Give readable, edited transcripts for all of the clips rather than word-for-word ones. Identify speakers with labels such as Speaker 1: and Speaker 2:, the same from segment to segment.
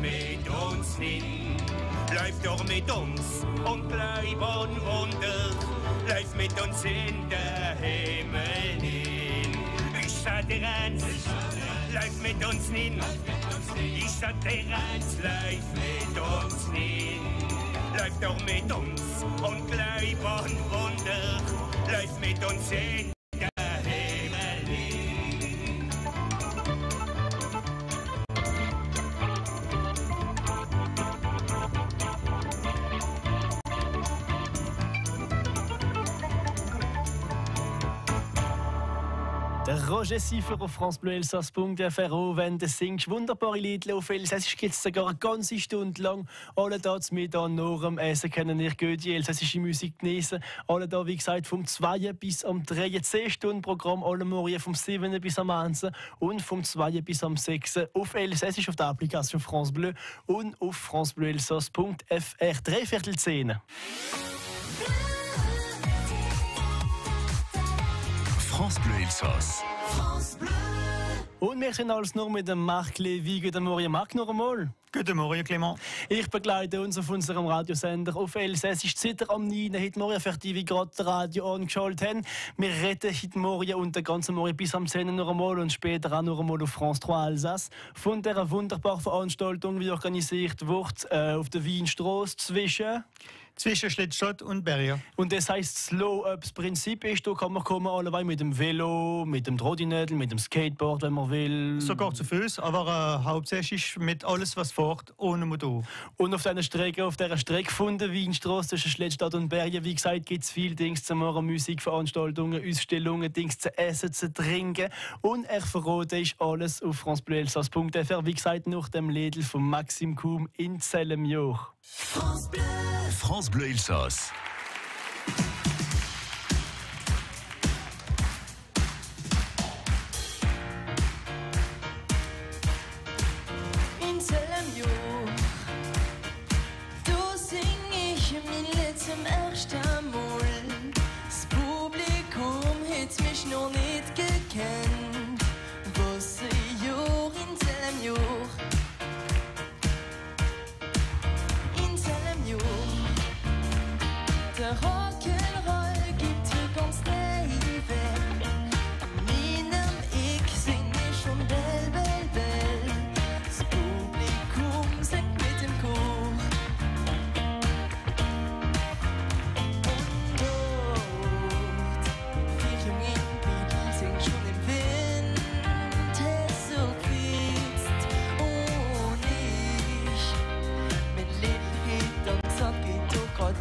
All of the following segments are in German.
Speaker 1: mit uns hin. Läuft doch mit uns und bleib ein Wunder. Läuft mit uns in der Himmel hin. Ich sag dir eins, läuft mit uns hin. Ich sag dir eins, läuft mit uns hin. Läuft doch mit uns und bleib ein Wunder. Läuft mit uns in der Himmel hin.
Speaker 2: Der Roger Siffer auf France Bleu Elsass.fr. Wenn du singst wunderbare Lieder auf Elsassisch, gibt es sogar eine ganze Stunde lang. Alle da zu mir nach dem Essen können ihr die elsassische Musik genießen. Alle da, wie gesagt, vom 2 bis am 3 10-Stunden-Programm. Alle Morgen vom 7 bis am 1 und vom 2 bis am 6 auf Elsassisch auf der Applikation France Bleu und auf francebleuelsass.fr. 9:45.
Speaker 3: France Bleu Elsass.
Speaker 2: Und wir sind alles nur mit dem Marc Lévy. Guten Morgen, Marc, noch einmal.
Speaker 4: Guten Morgen, Clément.
Speaker 2: Ich begleite uns auf unserem Radiosender auf Elsassisch Zitter am 9. Heute Morgen für die, wie gerade das Radio angeschaltet haben. Wir reden heute Morgen und den ganzen Morgen bis am 10 noch einmal und später auch noch einmal auf France 3 Alsace von dieser wunderbaren Veranstaltung, die organisiert wird auf der Wienstrasse
Speaker 4: Zwischen Schlittstadt und Berger.
Speaker 2: Und das heisst, Slow-Up. Das Prinzip ist, da kann man kommen, alle mit dem Velo, mit dem Trottinettel, mit dem Skateboard, wenn man will.
Speaker 4: Sogar zu Fuß, aber hauptsächlich mit alles, was fährt, ohne Motor.
Speaker 2: Und auf dieser Strecke von der Wienstrasse zwischen Schlittstadt und Bergen, wie gesagt, gibt es viele Dinge zu machen, Musikveranstaltungen, Ausstellungen, Dinge zu essen, zu trinken. Und er verrate ist alles auf francebleuelsass.fr. Wie gesagt, nach dem Lied von Maxim Kum in Zellemjoch.
Speaker 3: France Bleu Elsass.
Speaker 5: In Zellemjoch, da sing ich mein Lied zum ersten Mal. Das Publikum hat mich noch nicht gekannt. Was ein Jahr in Zellemjoch. Der Rock'n'Roll gibt hier ganz Leben. Meinem ich sing ich schon Bell, Bell, Bell. Das Publikum singt mit dem Chor. Und dort, viele Mädchen singen schon im Wind. Es so quietzt und ich mit Little Hit und Song geht doch grad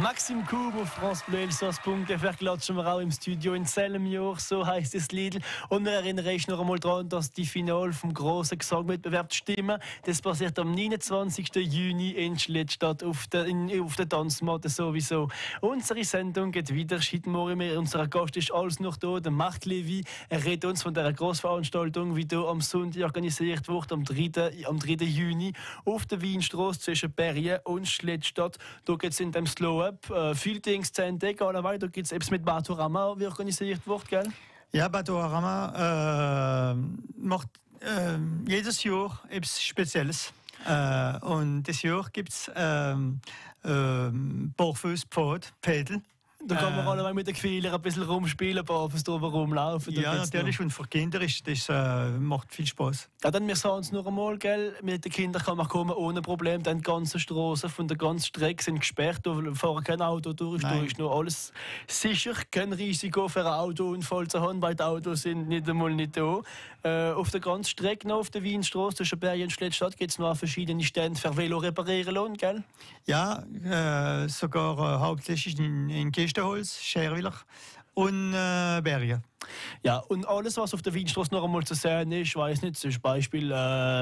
Speaker 2: Maxim Kub auf France Bleu Elsass.fr klatschen wir auch im Studio in selben Jahr, so heisst es Lidl. Und wir erinnern uns noch einmal daran, dass die Finale vom grossen Gesangwettbewerb Stimmen, das passiert am 29. Juni in Schlittstadt auf der Tanzmatte sowieso. Unsere Sendung geht weiter. Heute Morgen unser Gast ist alles noch da, der Marc Levy. Er redet uns von dieser Grossveranstaltung, wie hier am Sonntag organisiert wird, am 3. Juni auf der Wienstrasse zwischen Bergen und Schlittstadt. Da geht es in dem Slow-Up viele Dinge zu entdecken. Da gibt es etwas mit Batorama, wie organisiert wird, gell?
Speaker 4: Ja, Batorama macht jedes Jahr etwas Spezielles. Und dieses Jahr gibt es Barfußpfad, Pedal.
Speaker 2: Da kann man alle mit den Gefühlen ein bisschen rumspielen, barfuß drüber rumlaufen.
Speaker 4: Ja, natürlich. Und für Kinder ist das, macht viel Spaß.
Speaker 2: Ja, dann wir sagen es noch einmal, gell? Mit den Kindern kann man kommen ohne Problem. Dann die ganzen Straßen von der ganzen Strecke sind gesperrt. Da fahren kein Auto durch. Da ist noch alles sicher. Kein Risiko für einen Autounfall zu haben, weil die Autos sind nicht einmal nicht da. Auf der ganzen Strecke noch auf der Wienstrasse zwischen Bergen und Schlittstadt gibt es noch verschiedene Stände für Velo reparieren lassen, gell?
Speaker 4: Ja, sogar hauptsächlich in Kistenholz, Scherwiller und Bergen.
Speaker 2: Ja, und alles, was auf der Wienstrasse noch einmal zu sehen ist, ich weiß nicht, zum Beispiel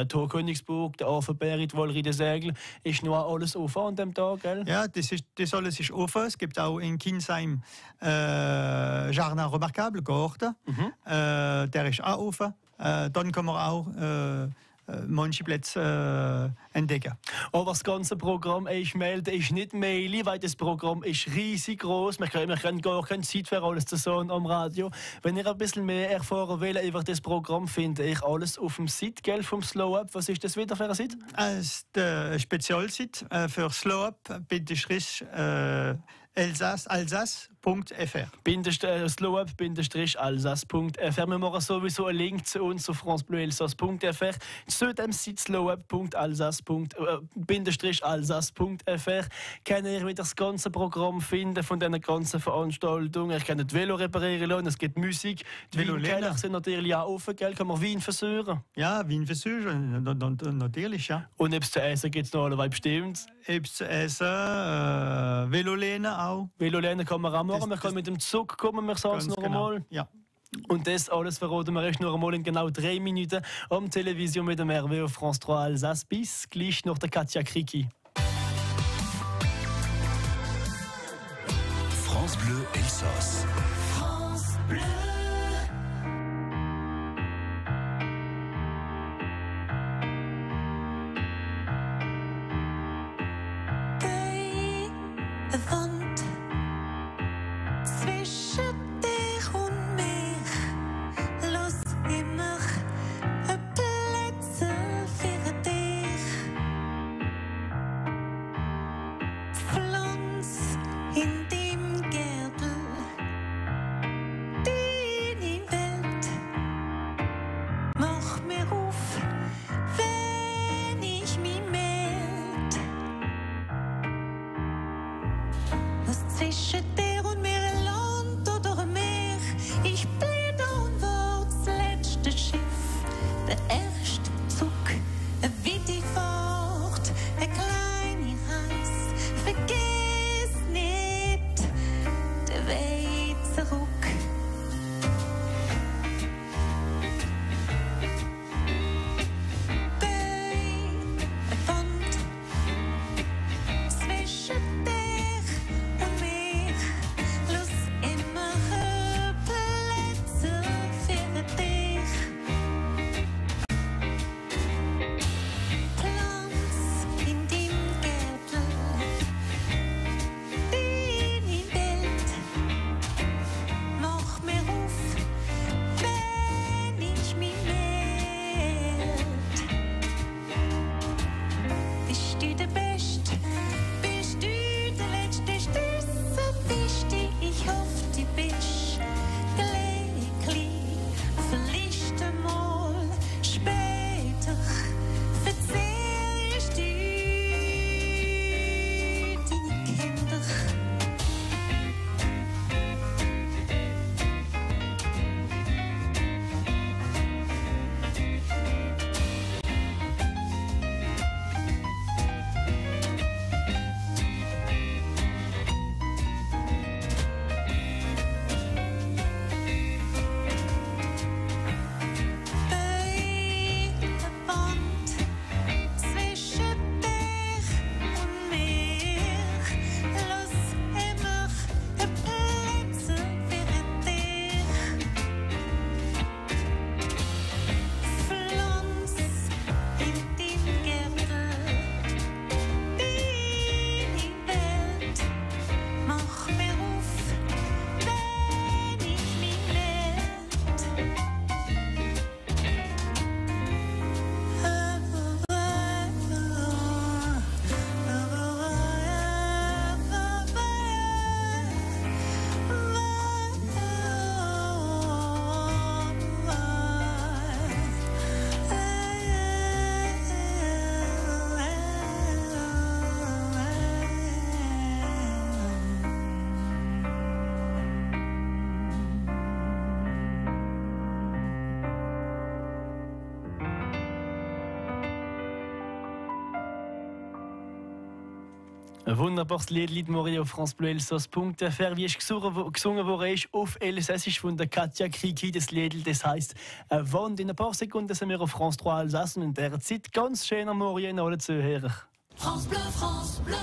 Speaker 2: Tor Königsburg, der Affenberg, die Walride Segel, ist noch alles offen an dem Tag, gell?
Speaker 4: Ja, das alles ist offen. Es gibt auch in Kinsheim Jardin Remarquable, Garten. Der ist auch offen. Dann kann man auch manche Plätze entdecken.
Speaker 2: Aber das ganze Programm ist melden, ist nicht mailig, weil das Programm ist riesig groß. Wir können gar keine Zeit für alles zu sagen am Radio. Wenn ihr ein bisschen mehr erfahren wollt über das Programm, finde ich alles auf dem Site, gell, vom Slow Up. Was ist das wieder für ein Site?
Speaker 4: Das ist der Spezialsite für Slow Up, Alsace.fr.
Speaker 2: Slowup-alsace.fr. Wir machen sowieso einen Link zu uns auf francebleuelsass.fr. Zu dem Site slowup.alsace.fr kann ihr wieder das ganze Programm finden von diesen ganzen Veranstaltungen. Ich kann das Velo reparieren lassen, es gibt Musik. Die Weinkeller sind natürlich auch offen, gell? Kann man Wein versäuren.
Speaker 4: Ja, Wein versäuren, natürlich, ja.
Speaker 2: Und etwas zu essen gibt es noch allebei bestimmt.
Speaker 4: Etwas zu essen, Velolehnen auch.
Speaker 2: Velolehnen kann man auch machen. Man kann mit dem Zug kommen, wir sagen es noch einmal.
Speaker 4: Ja.
Speaker 2: Und das alles verraten wir euch noch einmal in genau 3 Minuten am Television mit dem RW auf France 3 Alsace. Bis gleich nach der Katja Kriki.
Speaker 3: France Bleu Elsass.
Speaker 5: France Bleu. Wand zwischen dich und mich, los immer ein Plätze für dich. Pflanz in dem Gärtel deine Welt, mach mir auf, wenn ich mich meld. Was zwischen dir und mir, ein Land oder ein Meer, ich bin da und war das letzte Schiff, der erste Zug, eine weite Fahrt, eine kleine Reise, vergiss nicht den Weg zurück. Eine Wand zwischen dich und mir, los immer Plätze für dich.
Speaker 2: Ein wunderbares Lied, Mori auf francebleuelsass.fr. Wie es gesungen wurde, ist auf Elsassisch von der Katja Kriki, das Lied, das heisst «Wand». In ein paar Sekunden sind wir auf France 3 Alsace und in dieser Zeit ganz schöner Mori in alle Zuhörer.
Speaker 6: France Bleu, France Bleu.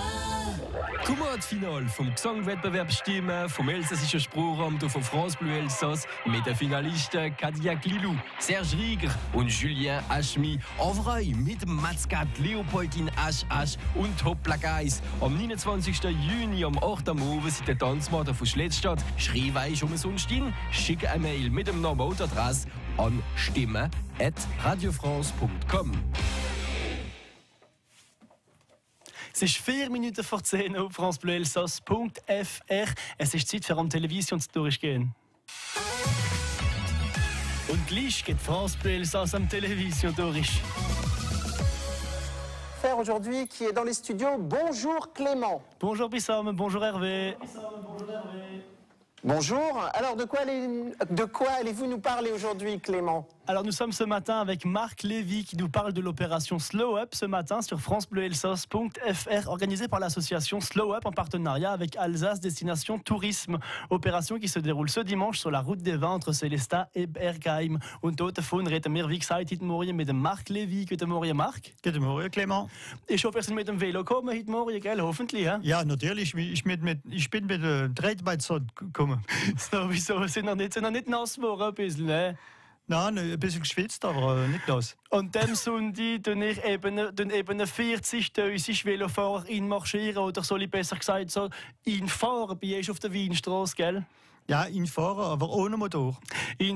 Speaker 7: Final vom Gesangwettbewerb Stimme vom elsässischen Sprachraum von France Bleu Elsass mit den Finalisten Kadia Glilou, Serge Rieger und Julien Aschmi. Avrei mit Matzgat, Leopoldin Asch und Hoppla Guys. Am 29. Juni um 8 Uhr Abend sind der Tanzmatter von Schlettstadt. Schreib weich sonst hin, schick eine Mail mit dem Namen und Adresse an stimme@radiofrance.com.
Speaker 2: Es ist 4 Minuten vor 10 auf francebleuelsass.fr. Es ist Zeit für am Television zu durchgehen. Und gleich geht France Bleu Elsass am Television durch.
Speaker 8: Aujourd'hui qui est dans les studios. Bonjour Clément.
Speaker 2: Bonjour Bissam, bonjour Hervé.
Speaker 8: Bonjour. Alors de quoi allez-vous nous parler aujourd'hui Clément?
Speaker 2: Alors nous sommes ce matin avec Marc Lévy qui nous parle de l'opération Slow Up ce matin sur francebleuelsass.fr organisée par l'association Slow Up en partenariat avec Alsace Destination Tourisme. Opération qui se déroule ce dimanche sur la route des Vins entre Sélestat et Bergheim. Und dort reden wir, wie gesagt, heute Morgen mit dem Marc Lévy. Guten Morgen, Marc.
Speaker 4: Guten Morgen, Clément.
Speaker 2: Ich hoffe, ihr seid mit dem Velo gekommen heute Morgen, gell? Hoffentlich, ja?
Speaker 4: Ja, natürlich. Ich bin mit der Tretbeizer gekommen.
Speaker 2: Sowieso, sind noch nicht nass geworden, ein bisschen, ne?
Speaker 4: Nein, ein bisschen geschwitzt, aber nicht nass.
Speaker 2: Und dem Sonntag tun ich eben 40.000 Velofahrer marschieren, oder soll ich besser gesagt so fahren, bei euch auf der Weinstraße, gell?
Speaker 4: Ja, fahren, aber ohne Motor.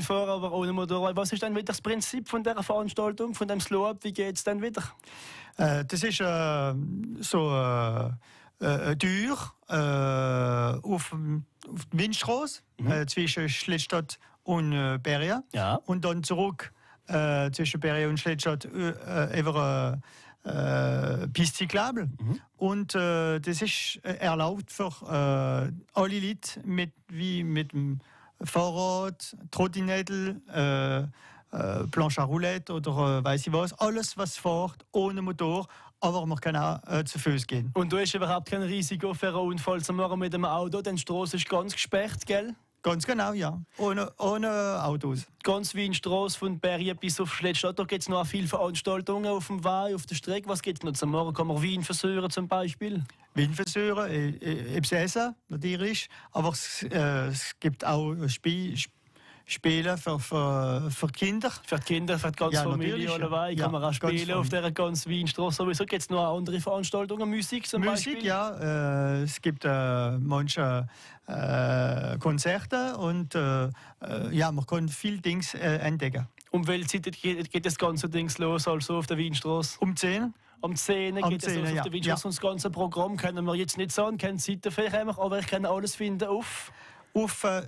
Speaker 2: Fahren, aber ohne Motor. Was ist dann wieder das Prinzip von dieser Veranstaltung, von dem Slow-Up? Wie geht es dann wieder?
Speaker 4: Das ist so Tür auf die Windstraße zwischen Schlettstadt und Beria. Ja. Und dann zurück zwischen Beria und Schlettstadt über Piste cyclable. Und das ist erlaubt für alle Leute mit dem Fahrrad, Trottinettel, Planche à Roulette oder weiß ich was. Alles, was fährt, ohne Motor. Aber man kann auch zu Fuß gehen.
Speaker 2: Und du hast überhaupt kein Risiko für einen Unfall zu machen mit dem Auto, denn die Straße ist ganz gesperrt, gell?
Speaker 4: Ganz genau, ja. Ohne Autos.
Speaker 2: Ganz wie in Straße von Bergen bis auf Schlettstadt. Da gibt es noch viele Veranstaltungen auf dem Weg, auf der Strecke. Was gibt es noch zum Morgen? Kann man Wein versöhren zum Beispiel?
Speaker 4: Wein versöhren, etwas essen, natürlich. Aber es gibt auch Spiele für Kinder.
Speaker 2: Für die Kinder, für die ganze Familie alleweil. Kann man auch spielen auf dieser ganzen Weinstraße. Sowieso gibt es noch andere Veranstaltungen, Musik zum Beispiel?
Speaker 4: Musik, ja. Es gibt manche Konzerte und ja, man kann viele Dinge entdecken.
Speaker 2: Um welche Zeit geht das ganze Ding los, also auf der Weinstraße?
Speaker 4: Um 10.
Speaker 2: Um 10 geht es los auf der Weinstraße. Ja. Und das ganze Programm können wir jetzt nicht sagen, keine Zeit dafür haben, aber ich kann alles finden auf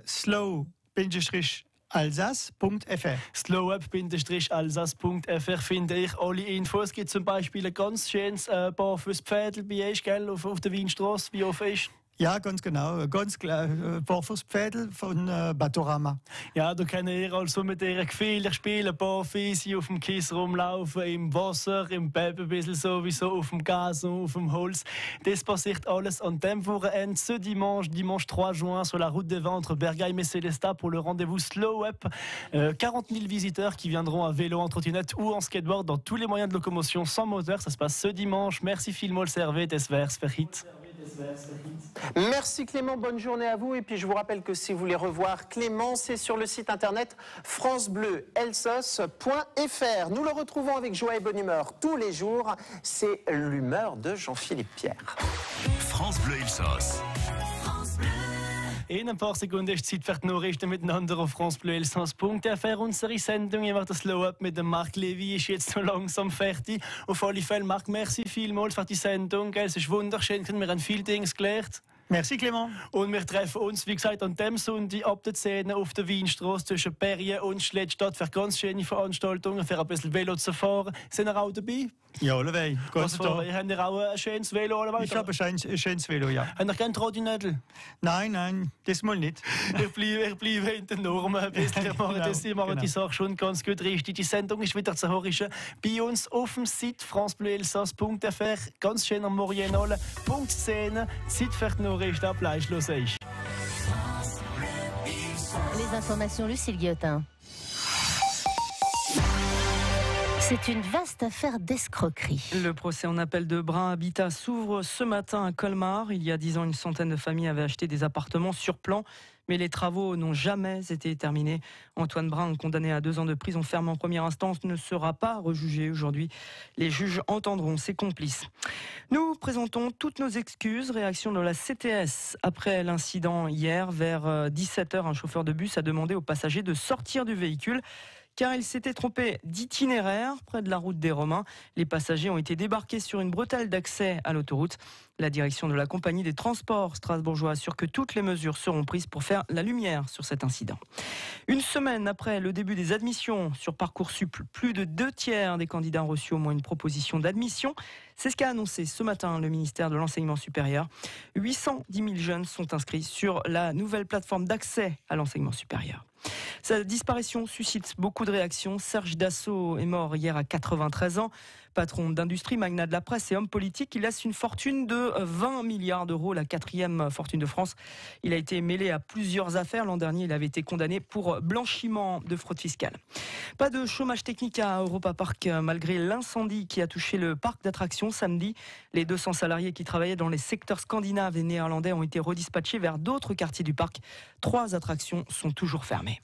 Speaker 2: slow-alsace.fr. Slow-up-alsace.fr finde ich alle Infos. Es gibt zum Beispiel ein ganz schönes Bar fürs Pferdl bei euch, gell, auf der Weinstraße. Wie offen ist?
Speaker 4: Ja, ganz genau. Ganz klar. Bar fürs Pferdl von Batorama.
Speaker 2: Ja, da können ihr also mit ihren Gefühlen spielen, Barfüße auf dem Kies rumlaufen, im Wasser, im Beben ein bisschen sowieso, auf dem Gas und auf dem Holz. Das passiert alles an dem Wochenende, ce dimanche 3 juin, sur la route des Vins entre Bergheim et Sélestat pour le rendez-vous Slow Up. 40 000 visiteurs qui viendront à vélo, en trottinette ou en skateboard dans tous les moyens de locomotion sans moteur. Ça se passe ce dimanche. Merci Filmol Servet, Tesvers, Ferhit.
Speaker 8: Merci Clément, bonne journée à vous. Et puis je vous rappelle que si vous voulez revoir Clément, c'est sur le site internet francebleuelsass.fr. Nous le retrouvons avec joie et bonne humeur tous les jours. C'est l'humeur de Jean-Philippe Pierre.
Speaker 3: France Bleu Elsass.
Speaker 2: In ein paar Sekunden ist Zeit für die Nachrichten miteinander auf francebleuelsass.fr. Unsere Sendung über das Slow-Up mit dem Marc Lévy ist jetzt noch langsam fertig. Auf alle Fälle, Marc, merci vielmals für die Sendung. Es ist wunderschön, wir haben viele Dinge gelernt.
Speaker 4: Merci Clément.
Speaker 2: Und wir treffen uns, wie gesagt, an dem Sonntag ab der 10 auf der Weinstrasse zwischen Perrien und Schlettstadt für ganz schöne Veranstaltungen, für ein bisschen Velo zu fahren. Sind ihr auch dabei?
Speaker 4: Ja, alle
Speaker 2: Was fahren? Habt ihr auch ein schönes Velo? Oder
Speaker 4: Ich habe ein schönes Velo, ja.
Speaker 2: Habt ihr gerne Trottinettel?
Speaker 4: Nein, das mal nicht.
Speaker 2: Ich bleibe in den Normen ein bisschen. Ich mache die Sache schon ganz gut richtig. Die Sendung ist wieder zu hören bei uns auf dem Site francebleuelsass.fr. Ganz schön am Morienale. Punkt 10. Zeit für die Nachrichten ab Schluss ist.
Speaker 9: Les informations, Lucille Guillotin. C'est une vaste affaire d'escroquerie.
Speaker 10: Le procès en appel de Brun Habitat s'ouvre ce matin à Colmar. Il y a 10 ans, une centaine de familles avaient acheté des appartements sur plan, mais les travaux n'ont jamais été terminés. Antoine Brun, condamné à 2 ans de prison ferme en première instance, ne sera pas rejugé aujourd'hui. Les juges entendront ses complices. Nous présentons toutes nos excuses. Réaction de la CTS. Après l'incident hier, vers 17h, un chauffeur de bus a demandé aux passagers de sortir du véhicule, car il s'était trompé d'itinéraire près de la route des Romains. Les passagers ont été débarqués sur une bretelle d'accès à l'autoroute. La direction de la compagnie des transports strasbourgeois assure que toutes les mesures seront prises pour faire la lumière sur cet incident. Une semaine après le début des admissions sur Parcoursup, plus de 2/3 des candidats ont reçu au moins une proposition d'admission. C'est ce qu'a annoncé ce matin le ministère de l'Enseignement supérieur. 810 000 jeunes sont inscrits sur la nouvelle plateforme d'accès à l'enseignement supérieur. Sa disparition suscite beaucoup de réactions. Serge Dassault est mort hier à 93 ans. Patron d'industrie, magnat de la presse et homme politique, il laisse une fortune de 20 milliards d'euros, la 4e fortune de France. Il a été mêlé à plusieurs affaires. L'an dernier, il avait été condamné pour blanchiment de fraude fiscale. Pas de chômage technique à Europa Park malgré l'incendie qui a touché le parc d'attractions samedi. Les 200 salariés qui travaillaient dans les secteurs scandinaves et néerlandais ont été redispatchés vers d'autres quartiers du parc. 3 attractions sont toujours fermées.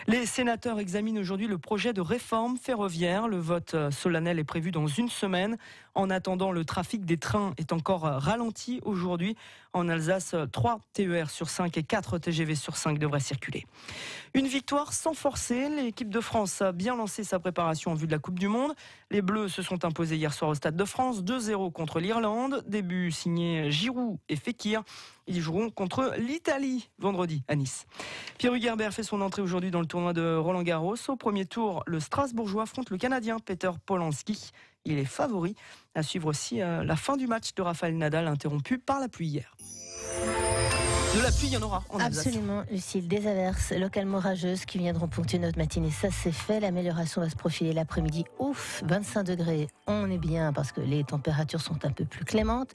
Speaker 10: Les sénateurs examinent aujourd'hui le projet de réforme ferroviaire. Le vote solennel est prévu dans une semaine. En attendant, le trafic des trains est encore ralenti aujourd'hui. En Alsace, 3 TER sur 5 et 4 TGV sur 5 devraient circuler. Une victoire sans forcer. L'équipe de France a bien lancé sa préparation en vue de la Coupe du Monde. Les Bleus se sont imposés hier soir au Stade de France, 2-0 contre l'Irlande. Début signé Giroud et Fekir. Ils joueront contre l'Italie vendredi à Nice. Pierre Hugerbert fait son entrée aujourd'hui dans le tournoi de Roland-Garros. Au premier tour, le Strasbourgeois affronte le Canadien Peter Polansky. Il est favori. À suivre aussi la fin du match de Rafael Nadal interrompu par la pluie hier. De la pluie, il y en aura en Alsace.
Speaker 9: Absolument, Lucille. Des averses localement orageuses qui viendront ponctuer notre matinée. Ça, c'est fait. L'amélioration va se profiler l'après-midi. Ouf, 25 degrés. On est bien parce que les températures sont un peu plus clémentes.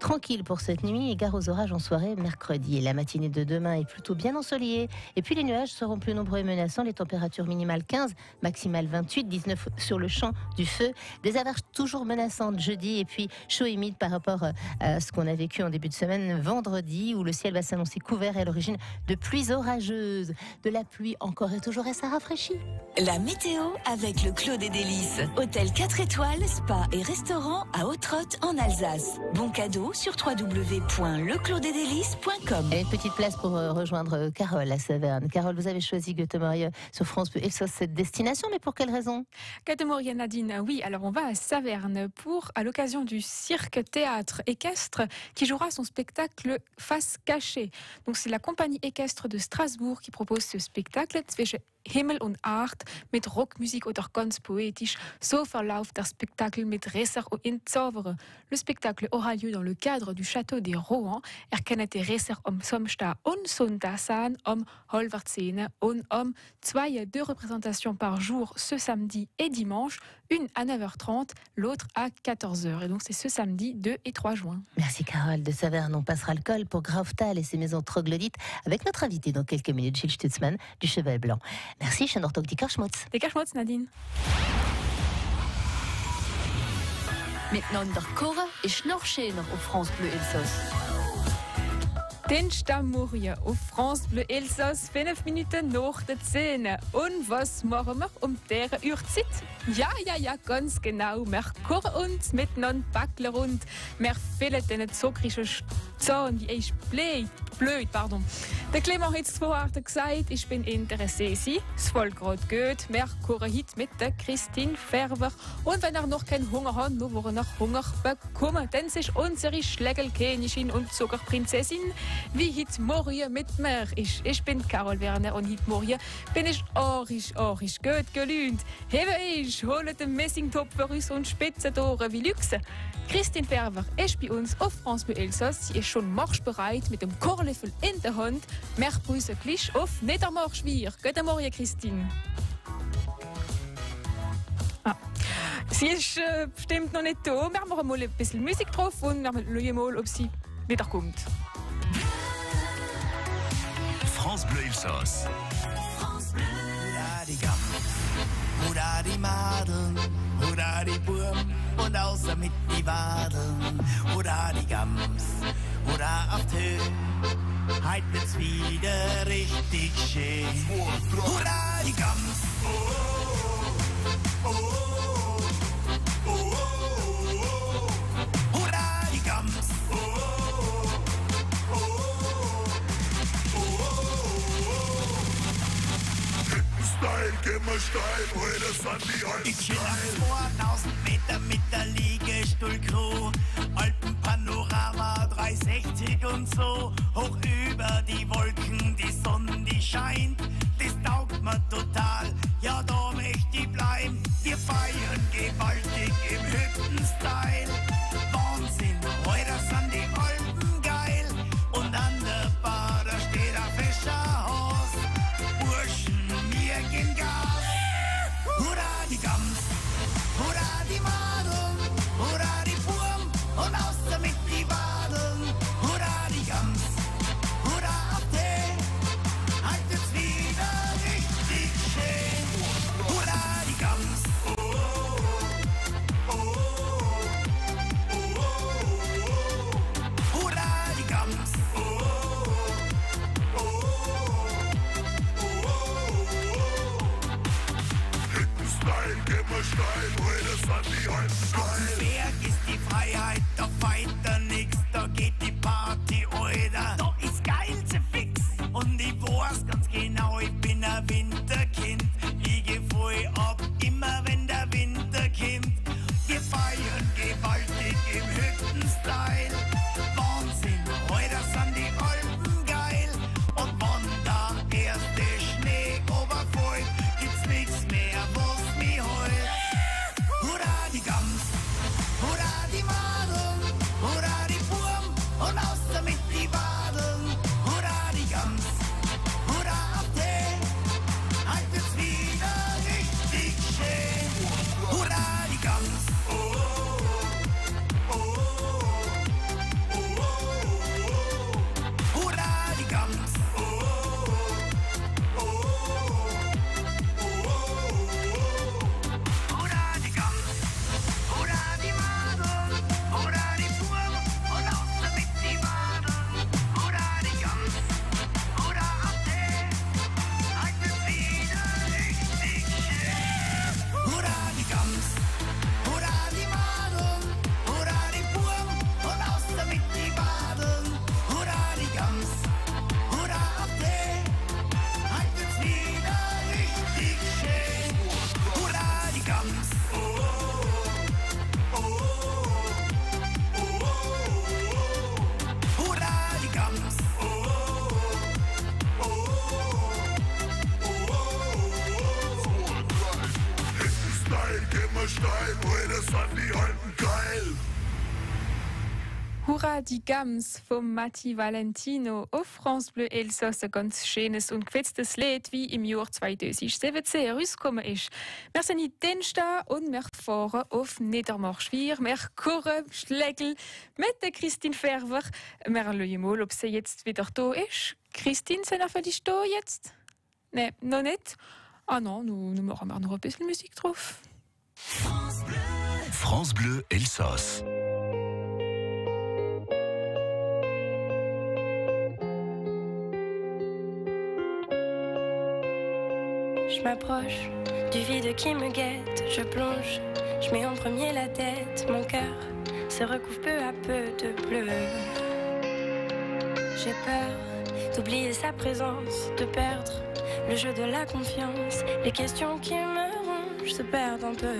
Speaker 9: Tranquille pour cette nuit et gare aux orages en soirée mercredi. Et la matinée de demain est plutôt bien ensoleillée. Et puis les nuages seront plus nombreux et menaçants. Les températures minimales 15, maximales 28, 19 sur le champ du feu. Des averses toujours menaçantes jeudi et puis chaud et humide par rapport à ce qu'on a vécu en début de semaine vendredi où le ciel va s'annoncer couvert et à l'origine de pluies orageuses. De la pluie encore et toujours et ça rafraîchit.
Speaker 6: La météo avec le Clos des Délices. Hôtel 4 étoiles, spa et restaurant à Haute-Rotte en Alsace. Bon cadeau sur www.leclosdesdélices.com.
Speaker 9: Et une petite place pour rejoindre Carole à Saverne. Carole, vous avez choisi Goethe-Marie sur France Bleu et sur cette destination, mais pour quelle raison?
Speaker 11: Goethe-Marie Nadine, oui, alors on va à Saverne à l'occasion du cirque théâtre équestre qui jouera son spectacle Face cachée. Donc c'est la compagnie équestre de Strasbourg qui propose ce spectacle. Zwischen Himmel und Art mit Rockmusik oder ganz poétisch. So verläuft der Spektakel mit Resser und Zaubere. Le spectacle aura lieu dans le cadre du château des Rohan. Erkennt die Resser Samstag und Sonntag sein, halb 10 und 2 représentations par jour ce samedi et dimanche, une à 9h30, l'autre à 14h. Et donc c'est ce samedi 2 et 3 juin.
Speaker 9: Merci Carole de Saverne. On passera le col pour Graftal et ses maisons troglodytes avec notre invité dans quelques minutes, Gilles Stutzmann du Cheval Blanc. Merci, schönen Tag, die Kerschmutz.
Speaker 11: Die Kerschmutz, Nadine.
Speaker 12: Miteinander kochen ist noch schöner auf France Bleu Elsass.
Speaker 11: Dienstagmorgen auf France Bleu Elsass, 5 Minuten nach der 10. Und was machen wir um diese Uhrzeit? Ja, ganz genau. Wir kochen uns miteinander Backler und wir füllen den zuckerischen Zahn, die ist blöd. Der Clement hat es vorher gesagt, ich bin interessiert. Es fällt gerade gut. Wir kochen heute mit der Christine Ferber. Und wenn ihr noch keinen Hunger habt, nur wo ihr noch Hunger bekommen, dann ist unsere Schlägelkönigin und Zuckerprinzessin, wie heute Morgen mit mir ist. Ich bin Carol Werner und heute Morgen bin ich arisch gut gelaunt. Hebe ich, hole den Messingtopf für uns und spitze Tore wie Luchse. Christine Ferber ist bei uns auf France Bleu Elsass. Sie ist schon marschbereit mit dem Kornlöffel in der Hand. Wir begrüßen gleich auf Niedermarschwihr. Guten Morgen, Christine. Sie ist bestimmt noch nicht da. Wir machen mal ein bisschen Musik drauf und wir schauen mal, ob sie wiederkommt.
Speaker 3: France Bleu Elsass.
Speaker 12: Hurra die Gams, hurra die Madeln, hurra die Burm und außer mit die Wadeln. Hurra die Gams, hurra auf die Höhe, heut wird's wieder richtig schön. Hurra die Gams, hurra die Gams.
Speaker 3: Style, gib mir steil, heute sind die alten
Speaker 12: Ich chill am 2000 Meter mit der Liegestuhl-Crew. Alpenpanorama 360 und so. Hoch über die Wolken, die Sonne, die scheint. Das taugt mir total, ja da möchte ich bleiben. Wir feiern gewaltig im Hütten-Style. Wahnsinn, heute sind die Alpen geil. Und an der Bar, da steht ein Fischerhaus. Burschen, wir gehen Gas. Hurra die Gams, hurra die Madeln, hurra die Burm und außer mit die Wadeln. Hurra die Gams, hurra auf die, haltet's wieder richtig schön. Hurra die Gams. Hurra die Gams.
Speaker 3: Style, gib mir steil, heute sind die alten
Speaker 12: Auf dem Berg ist die Freiheit, da feit da nix, da geht die Party, Alter. Da ist geilste fix und ich weiß ganz genau, ich bin ein Winterkind. Ich geh voll ab, immer wenn der Winter kommt. Wir feiern gewaltig im Hütten-Style. Wahnsinn, heute sind die Alpen geil. Und wenn der erste Schnee oberfällt, gibt's nix mehr, was mich heult. Hurra die Gams, hurra die Madeln, hurra die Burm und außer mit die Wadeln. Hurra die Gams, hurra auf die, haltet's wieder richtig schön. Hurra die Gams. Hurra die Gams. Hurra die Gams, hurra die Madeln, hurra die Burm und außer mit die Wadeln. Hurra die Gams, hurra auf die, haltet's wieder richtig schön. Hurra die Gams, hurra die Madeln, hurra die Burm und außer mit die Wadeln. Hurra die Gams, hurra auf die, haltet's wieder richtig schön. Hurra die Gams. Hurra die Gams.
Speaker 3: Style, gib mir steil, heute sind die alten geil.
Speaker 11: Hurra die Gams vom Matti Valentino auf France Bleu Elsass, ein ganz schönes und gefetztes Lied, wie im Jahr 2017 rausgekommen ist. Wir sind in Dienstag und wir fahren auf Niedermarschwihr. Wir kochen Schlägel mit der Christine Ferber. Wir schauen mal, ob sie jetzt wieder da ist. Christine, sind wir für dich da jetzt? Nein, noch nicht. Ah non, nun machen wir noch ein bisschen Musik drauf.
Speaker 3: France Bleu Elsass.
Speaker 13: m'approche du vide qui me guette. Je plonge, je mets en premier la tête. Mon cœur se recouvre peu à peu de bleu. J'ai peur d'oublier sa présence, de perdre le jeu de la confiance. Les questions qui me rongent se perdent un peu.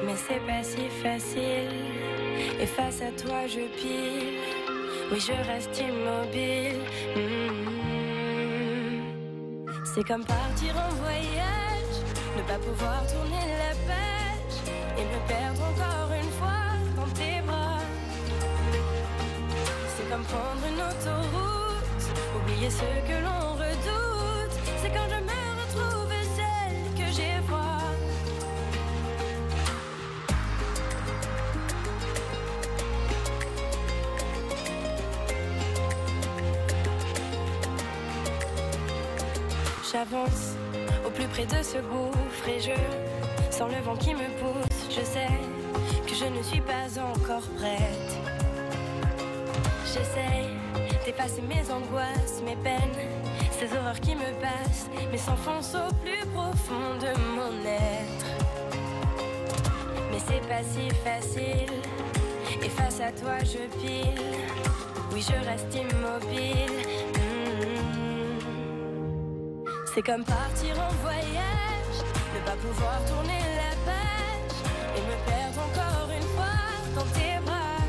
Speaker 13: Mais c'est pas si facile. Et face à toi je pile. Oui, je reste immobile. C'est comme partir en voyage, ne pas pouvoir tourner la page et me perdre encore une fois dans tes bras. C'est comme prendre une autoroute, oublier ce que l'on redoute. C'est quand je me retrouve celle que j'ai froid. J'avance au plus près de ce gouffre et je sens le vent qui me pousse. Je sais que je ne suis pas encore prête. J'essaye d'effacer mes angoisses, mes peines, ces horreurs qui me passent, mais s'enfoncent au plus profond de mon être. Mais c'est pas si facile, et face à toi je pile. Oui, je reste immobile. C'est comme partir en voyage, ne pas pouvoir tourner la page et me perdre encore une fois dans tes bras.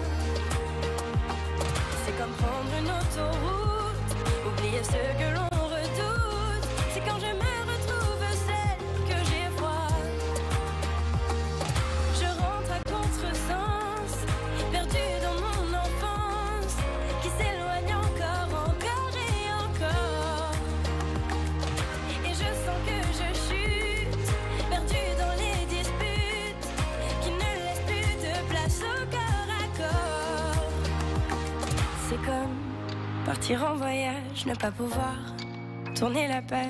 Speaker 13: C'est comme prendre une autoroute, oublier ce que l'on redoute. C'est quand je me retrouve celle que j'ai froid. Je rentre à contresens, perdue dans mon enfance, qui s'éloigne encore et encore. Et je sens que je chute, perdue dans les disputes, qui ne laissent plus de place au corps à corps. C'est comme partir en voyage, ne pas pouvoir tourner la page.